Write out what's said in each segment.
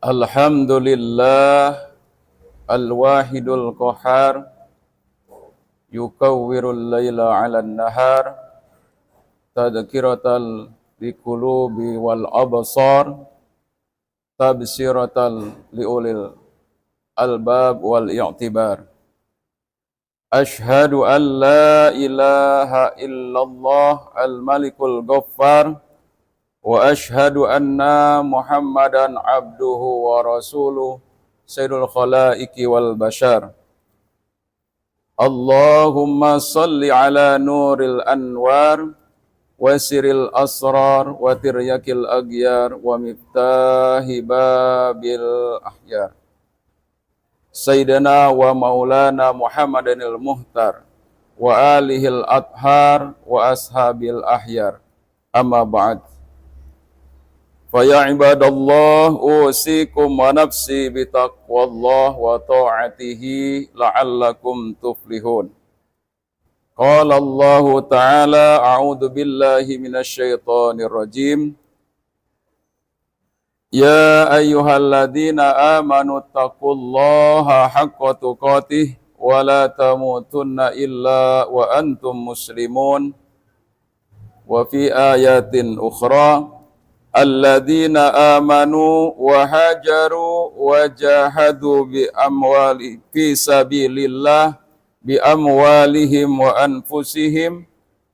Alhamdulillah al-wahidul qahar yukawwirul layla 'alan nahar tadhkiratal liqulubi wal absar tabsiratal liulil albab wal i'tibar. Ashhadu an la ilaha illallah al-malikul ghaffar wa ashhadu anna Muhammadan abduhu wa rasuluh sayyidul khalaiki wal bashar. Allahumma salli ala nuril anwar wa siril asrar wa tiryakil aghyar wa miftahi babil ahyar. Sayyidina wa maulana Muhammadanil muhtar wa alihil athhar wa ashabil ahyar. Amma ba'd. Faya ibadallah usikum wa nafsi bitaqwallah wa ta'atihi la'allakum tuflihun. Qala Allah ta'ala a'udzu billahi minasyaitonir rajim. Ya ayyuhalladzina amanu taqullaha haqqa tuqatih wa la tamutunna illa wa antum muslimun. Wa fi ayatin ukhra alladzina amanu wa hajaru wa jahadu bi amwali fi sabilillah bi amwalihim wa anfusihim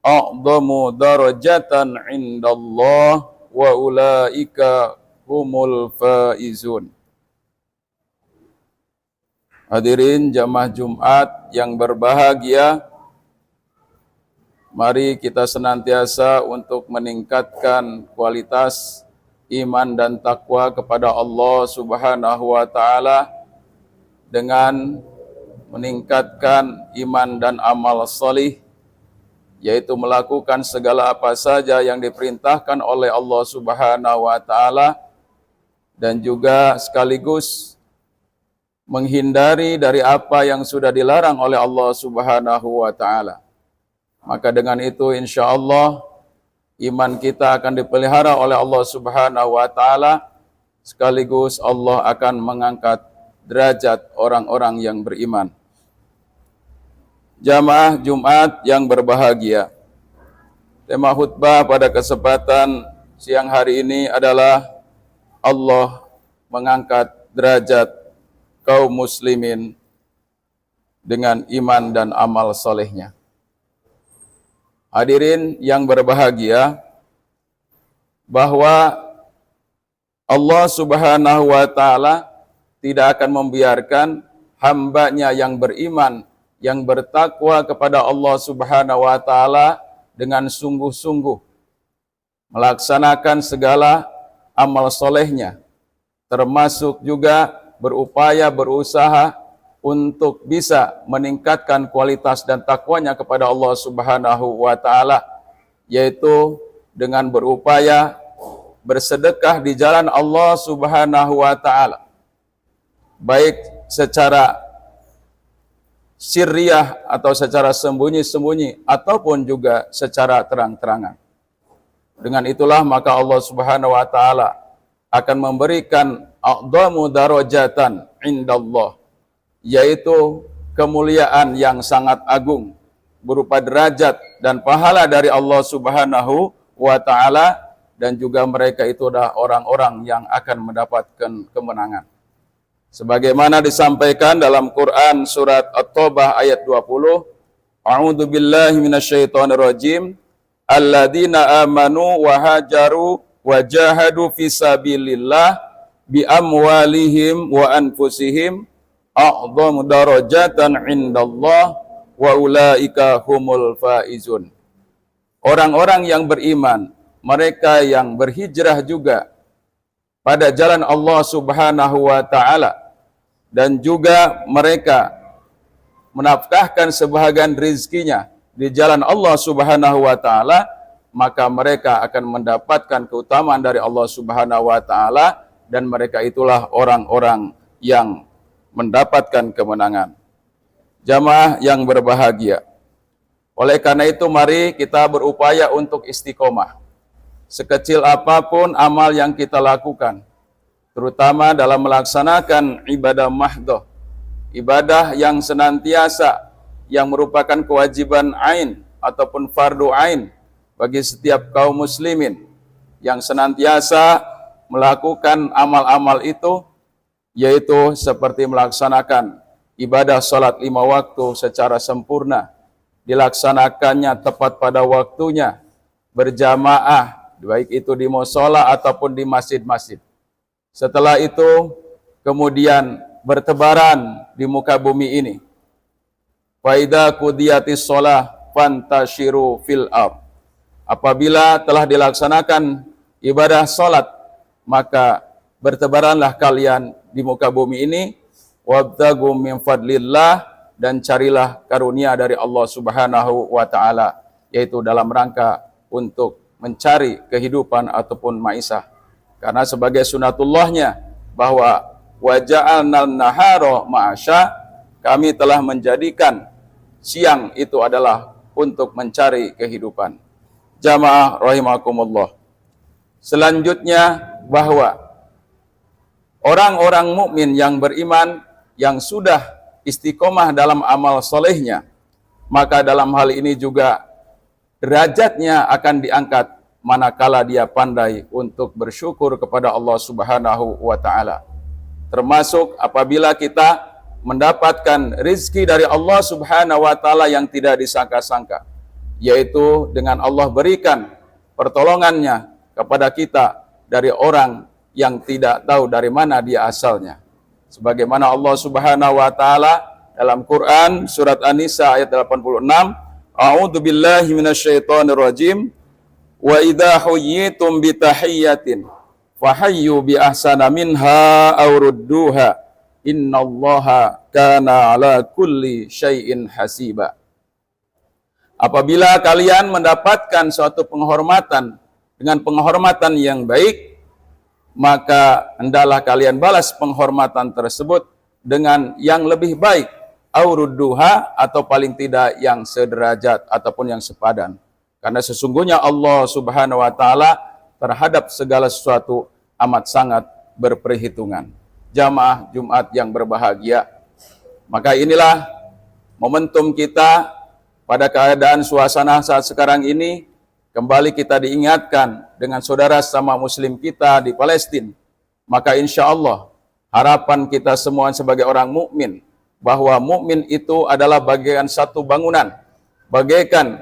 a'dhamu darajatan indallah wa ulaika humul faizun. Hadirin jamaah Jumat yang berbahagia, mari kita senantiasa untuk meningkatkan kualitas iman dan takwa kepada Allah Subhanahu wa taala dengan meningkatkan iman dan amal salih, yaitu melakukan segala apa saja yang diperintahkan oleh Allah Subhanahu wa taala dan juga sekaligus menghindari dari apa yang sudah dilarang oleh Allah Subhanahu wa taala. Maka dengan itu insyaallah iman kita akan dipelihara oleh Allah Subhanahu wa taala, sekaligus Allah akan mengangkat derajat orang-orang yang beriman. Jamaah Jumat yang berbahagia, tema khutbah pada kesempatan siang hari ini adalah Allah mengangkat derajat kaum muslimin dengan iman dan amal solehnya. Hadirin yang berbahagia, bahwa Allah Subhanahu wa taala tidak akan membiarkan hambanya yang beriman, yang bertakwa kepada Allah Subhanahu wa taala dengan sungguh-sungguh melaksanakan segala amal solehnya, termasuk juga berupaya, berusaha untuk bisa meningkatkan kualitas dan takwanya kepada Allah Subhanahu wa taala, yaitu dengan berupaya bersedekah di jalan Allah Subhanahu wa taala, baik secara sirriyah atau secara sembunyi-sembunyi ataupun juga secara terang-terangan. Dengan itulah maka Allah Subhanahu wa taala akan memberikan a'dhamu darajatan indallah, yaitu kemuliaan yang sangat agung berupa derajat dan pahala dari Allah Subhanahu wa taala, dan juga mereka itu adalah orang-orang yang akan mendapatkan kemenangan. Sebagaimana disampaikan dalam Quran surat At-Taubah ayat 20, A'udzu billahi minasyaitonir rajim, alladzina amanu wa hajaru wa jahadu fisabilillah bi amwalihim wa anfusihim a'dhamu darajatan indallah wa ulaika humul faizun. Orang-orang yang beriman, mereka yang berhijrah juga pada jalan Allah Subhanahu wa taala, dan juga mereka menafkahkan sebahagian rizkinya di jalan Allah Subhanahu wa taala, maka mereka akan mendapatkan keutamaan dari Allah Subhanahu wa taala, dan mereka itulah orang-orang yang mendapatkan kemenangan. Jamaah yang berbahagia, oleh karena itu mari kita berupaya untuk istiqomah. Sekecil apapun amal yang kita lakukan, terutama dalam melaksanakan ibadah mahdoh, ibadah yang senantiasa, yang merupakan kewajiban ain ataupun fardu ain bagi setiap kaum muslimin, yang senantiasa melakukan amal-amal itu, yaitu seperti melaksanakan ibadah salat 5 waktu secara sempurna, dilaksanakannya tepat pada waktunya, berjamaah, baik itu di mushola ataupun di masjid-masjid. Setelah itu, kemudian bertebaran di muka bumi ini. Fa idza qudiyatis shalah fantashiru fil ardh. Apabila telah dilaksanakan ibadah salat, maka bertebaranlah kalian di muka bumi ini, wabtaghu min fadlillah, dan carilah karunia dari Allah Subhanahu wa taala, yaitu dalam rangka untuk mencari kehidupan ataupun maisha. Karena sebagai sunatullahnya bahwa wa ja'alnal nahara ma'asya, kami telah menjadikan siang itu adalah untuk mencari kehidupan. Jamaah rahimakumullah. Selanjutnya bahwa orang-orang mukmin yang beriman yang sudah istiqomah dalam amal solehnya, maka dalam hal ini juga derajatnya akan diangkat manakala dia pandai untuk bersyukur kepada Allah Subhanahu wa taala. Termasuk apabila kita mendapatkan rizki dari Allah Subhanahu wa taala yang tidak disangka-sangka, yaitu dengan Allah berikan pertolongannya kepada kita dari orang yang tidak tahu dari mana dia asalnya. Sebagaimana Allah Subhanahu wa taala dalam Quran surat An-Nisa ayat 86, A'udzu billahi minasyaitonir rajim. Wa idza huyyitum bi tahiyyatin fahayyu bi ahsana minha aw rudduha innallaha kana ala kulli syai'in hasiba. Apabila kalian mendapatkan suatu penghormatan dengan penghormatan yang baik, maka hendaklah kalian balas penghormatan tersebut dengan yang lebih baik, aw rudduha, atau paling tidak yang sederajat ataupun yang sepadan. Karena sesungguhnya Allah Subhanahu wa taala terhadap segala sesuatu amat sangat berperhitungan. Jamaah Jumat yang berbahagia, maka inilah momentum kita pada keadaan suasana saat sekarang ini, kembali kita diingatkan dengan saudara sama muslim kita di Palestina. Maka insya Allah harapan kita semua sebagai orang mukmin, bahwa mukmin itu adalah bagaikan satu bangunan, bagaikan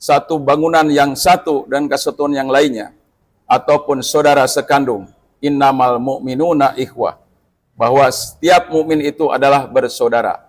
satu bangunan yang satu dan kesatuan yang lainnya, ataupun saudara sekandung. Innamal mu'minuna ikhwah, bahwa setiap mukmin itu adalah bersaudara.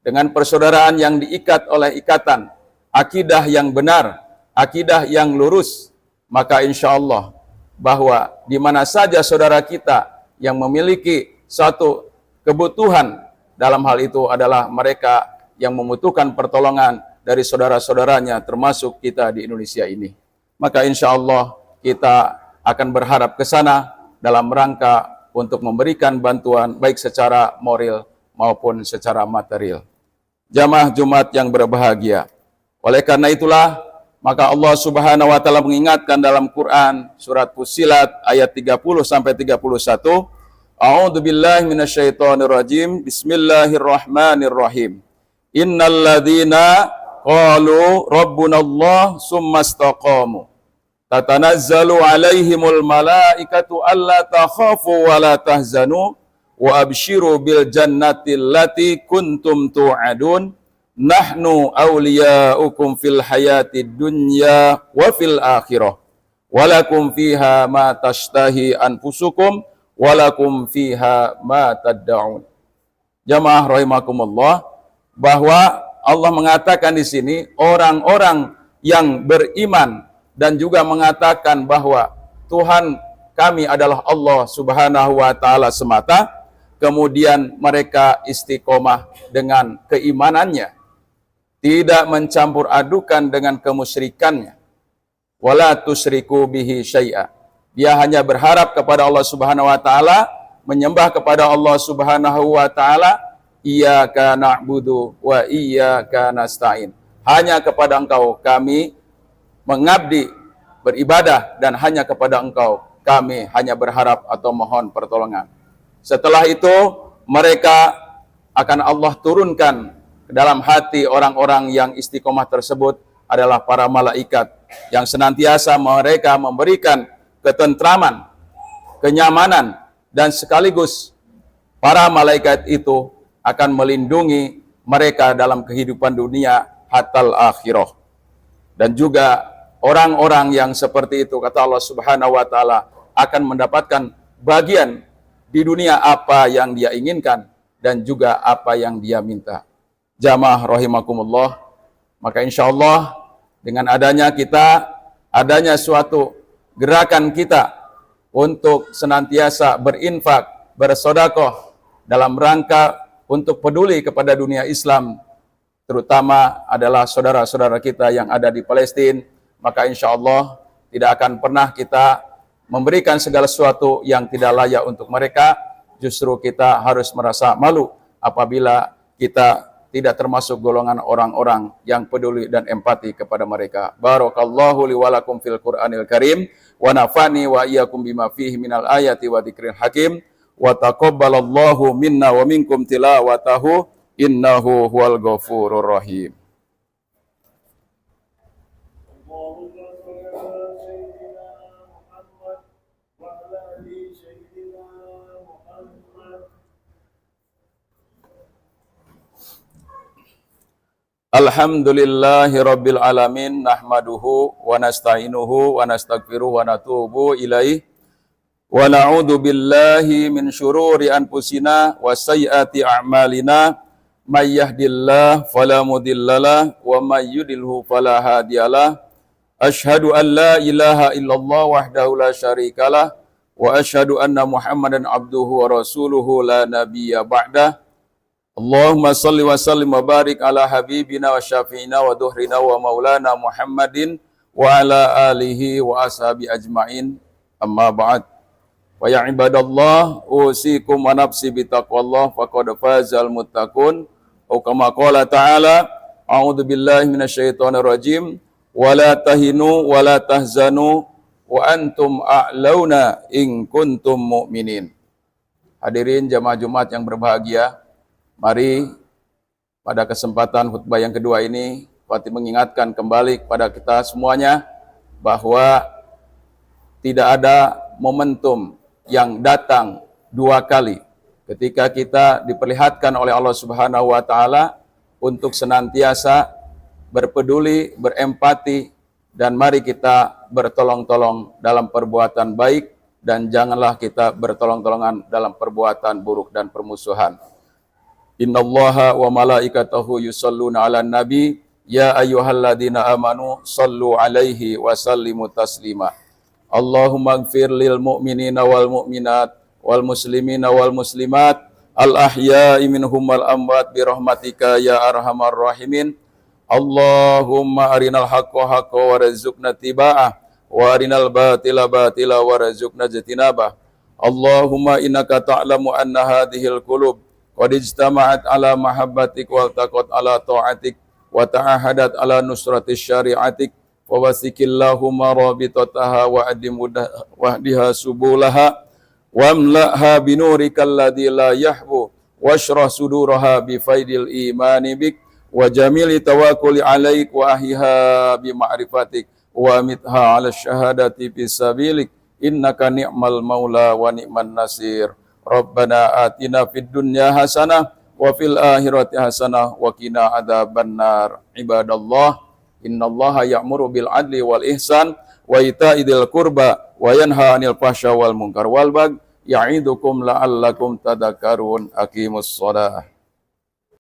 Dengan persaudaraan yang diikat oleh ikatan akidah yang benar, akidah yang lurus, maka insya Allah bahwa di mana saja saudara kita yang memiliki satu kebutuhan, dalam hal itu adalah mereka yang membutuhkan pertolongan dari saudara-saudaranya, termasuk kita di Indonesia ini. Maka insya Allah kita akan berharap ke sana dalam rangka untuk memberikan bantuan baik secara moral maupun secara material. Jamaah Jumat yang berbahagia. Oleh karena itulah, maka Allah Subhanahu wa taala mengingatkan dalam Quran surat Fussilat ayat 30 sampai 31, A'udzu billahi minasyaitonir rajim. Bismillahirrahmanirrahim. Innal ladzina qalu rabbunallah summa istaqamu tatanazzalu alaihimul malaikatu alla takhafu wa la tahzanu wa abshiru bil jannati allati kuntum tu'adun nahnu awliyaukum fil hayatid dunya wa fil akhirah walakum fiha ma tashtahi anfusukum walakum fiha ma tad'un. Jamaah rahimakumullah, bahwa Allah mengatakan di sini orang-orang yang beriman dan juga mengatakan bahwa Tuhan kami adalah Allah Subhanahu wa taala semata, kemudian mereka istiqomah dengan keimanannya, tidak mencampur adukan dengan kemusyrikannya. Wala tusyriku bihi syai'a. Dia hanya berharap kepada Allah Subhanahu wa taala, menyembah kepada Allah Subhanahu wa taala, iyyaka na'budu wa iyyaka nasta'in. Hanya kepada Engkau kami mengabdi, beribadah, dan hanya kepada Engkau kami hanya berharap atau mohon pertolongan. Setelah itu mereka akan Allah turunkan ke dalam hati orang-orang yang istiqomah tersebut adalah para malaikat yang senantiasa mereka memberikan ketentraman, kenyamanan, dan sekaligus para malaikat itu akan melindungi mereka dalam kehidupan dunia hatal akhirah. Dan juga orang-orang yang seperti itu, kata Allah Subhanahu wa taala, akan mendapatkan bagian di dunia apa yang dia inginkan dan juga apa yang dia minta. Jamaah rahimakumullah, maka insya Allah dengan adanya suatu gerakan kita untuk senantiasa berinfak, bersedekah dalam rangka untuk peduli kepada dunia Islam, terutama adalah saudara-saudara kita yang ada di Palestina, maka insya Allah tidak akan pernah kita memberikan segala sesuatu yang tidak layak untuk mereka. Justru kita harus merasa malu apabila kita tidak termasuk golongan orang-orang yang peduli dan empati kepada mereka. Barakallahu li wa lakum fil Qur'anil Karim wa nafani wa iyyakum bima fihi minal ayati wa dzikril hakim. Wa taqabbalallahu minna wa minkum tilawatahu innahu huwal ghafurur rahim. Alhamdulillahi rabbil alamin, nahmaduhu wa nasta'inuhu wa nastaghfiruhu wa natubu ilaih. Wa na'udzu billahi min syururi anfusina wa sayyiati a'malina, may yahdihillahu fala mudhillalah wa may yudlilhu fala hadiyalah. Asyhadu an la ilaha illallah wahdahu la syarikalah wa asyhadu anna Muhammadan abduhu wa rasuluhu la nabiyya ba'dah. Allahumma salli wa sallim wa barik ala habibina wa syafi'ina wa duhrina wa maulana Muhammadin wa ala alihi wa ashabi ajma'in. Amma ba'd. Wa ya ibadallah, usikum wa nafsi bitaqwallah faqad fazal muttaqun. Atau kama qala ta'ala, a'udzu billahi minasyaitonir rajim, wa la tahinu wa la tahzanu wa antum a'launa in kuntum mu'minin. Hadirin jamaah Jumat yang berbahagia, mari pada kesempatan khutbah yang kedua ini Fatih mengingatkan kembali kepada kita semuanya bahwa tidak ada momentum yang datang dua kali ketika kita diperlihatkan oleh Allah Subhanahu wa taala untuk senantiasa berpeduli, berempati, dan mari kita bertolong-tolong dalam perbuatan baik dan janganlah kita bertolong-tolongan dalam perbuatan buruk dan permusuhan. Innallaha wa malaikatahu yusalluna 'alan nabi ya ayyuhalladzina amanu sallu 'alaihi wa sallimu taslima. Allahumma ighfir lil mu'minina wal mu'minat wal muslimina wal muslimat al ahya'i minhum wal amwat bi rahmatika ya arhamar rahimin. Allahumma arinal haqqa haqqa warzuqna tiba'ah wa arinal batila batila warzuqna ijtinabah. Allahumma innaka ta'lamu anna hadhil qulub qad ijtama'at ala mahabbatik wa taqat ala ta'atik wa ta'ahadat ala nusratis syari'atik. Wawasikillahumma rabitataha wa adim wahdiha subulaha wamla'ha binurikal ladzi la yahbu washrah suduraha bifaidil imani bik wa jamili tawakkuli alaik wa ahiha bi ma'rifatik wa amitha 'ala syahadati fisabilik innaka ni'mal maula wa ni'man nasir. Rabbana atina fid dunya hasanah wa fil akhirati hasanah wa qina adzabannar. Ibadallah, innallaha ya'muru bil adli wal ihsan wa ita'i dzil qurba wa yanha 'anil fahsya wal munkar wal baghi ya'idukum la'allakum tadhakkarun. Aqimus shalah.